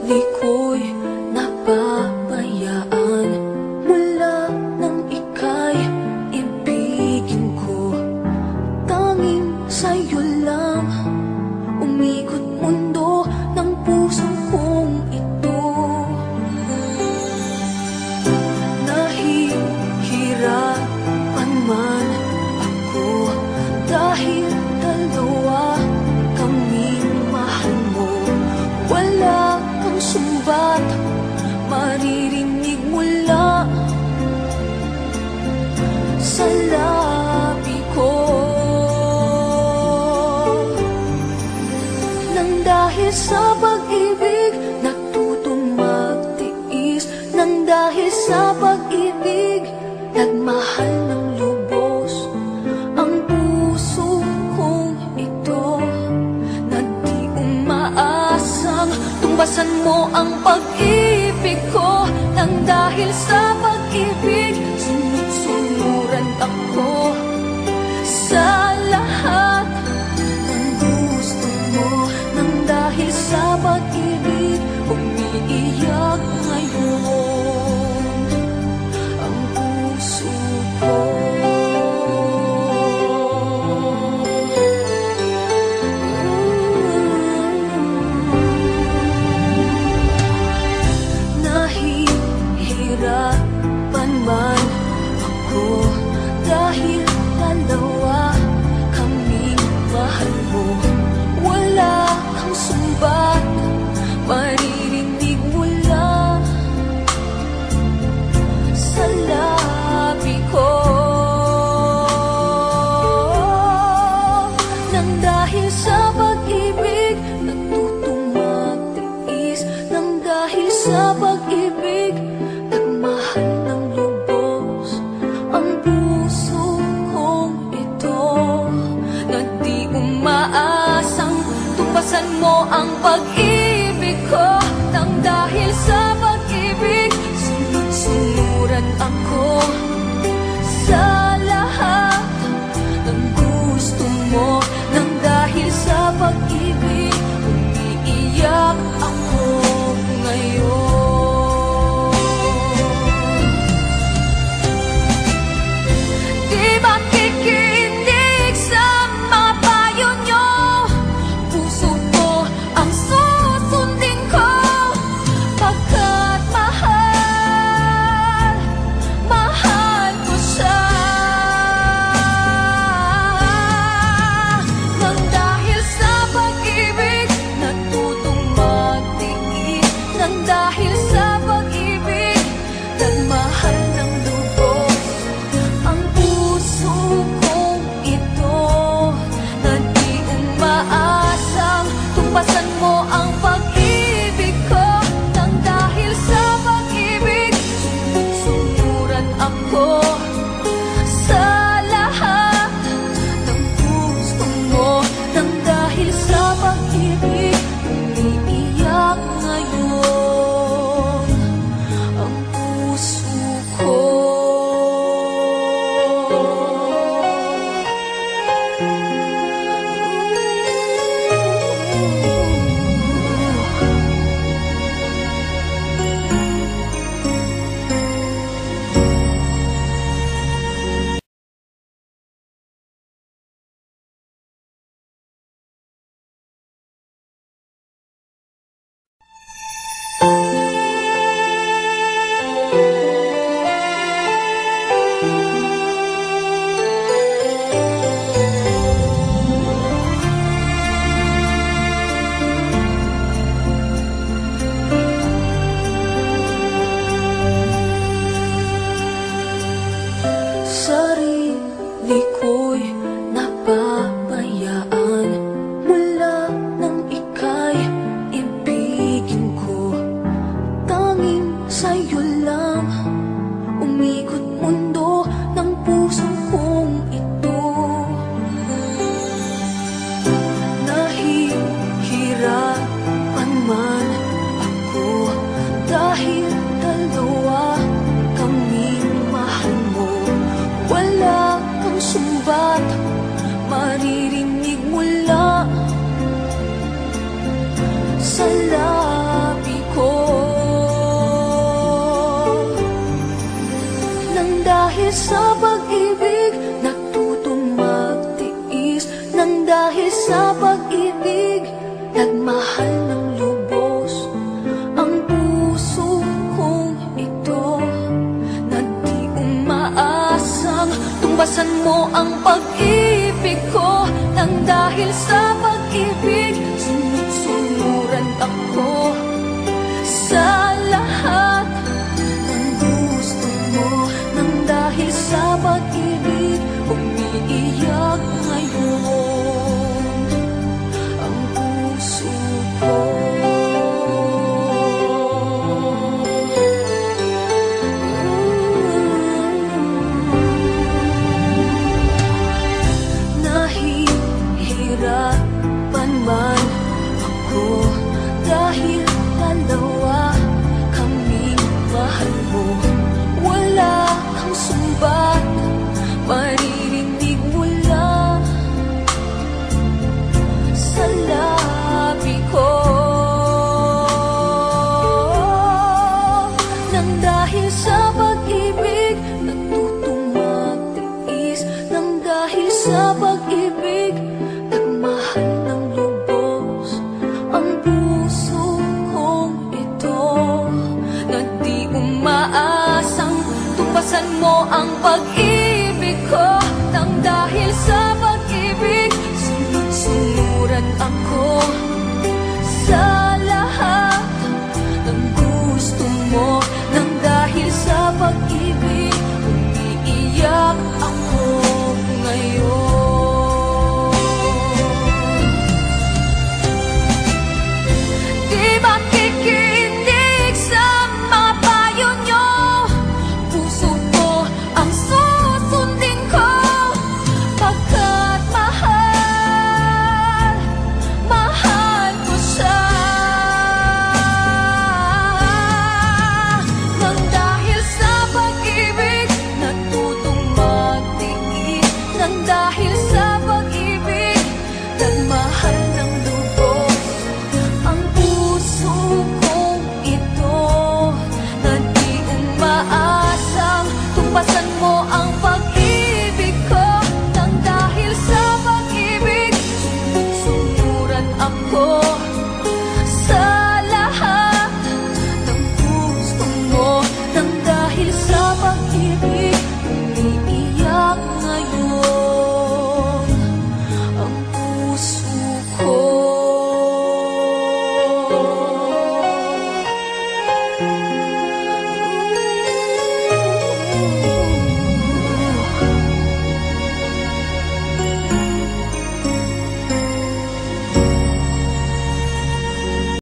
di ko'y napabayaan mula nang ika'y ibigin ko. Tanging sa'yo lang umikot mundo ng pusong kong ito. Nahihirapan man ako dahil dalawa kaming mahal mo. Wala kang sumbat maririnig mula sa labi ko. Nang dahil sa pag-ibig natutong magtiis, nang dahil sa pag-ibig nagmahal ng lubos ang puso kong ito, na di umaasang tumbasan mo ang pag-ibig ko. Nang dahil sa pag-ibig sunod-sunuran ako sa lahat ng gusto mo. Nang dahil sa pag-ibig umiiyak ngayon ang puso ko. Nahihirapan man ako dahil dalawa kaming mahal mo. Wala kang sumbat maririnig mula sa labi ko. Nang dahil sa pag-ibig natutong magtiis, nang dahil sa pag-ibig nagmahal ng lubos ang puso kong ito, na di umaasang tumbasan mo ang pag-ibig ko. Nang dahil sa pag-ibig sunod-sunuran ako sa lahat ng gusto mo. Nang dahil sa pag-ibig umiiyak ako ngayon. Di ba kikinig sa mga payo nyo? Puso ko ang susundin ko, pagkat mahal, mahal ko siya. Nang dahil sa pag-ibig ang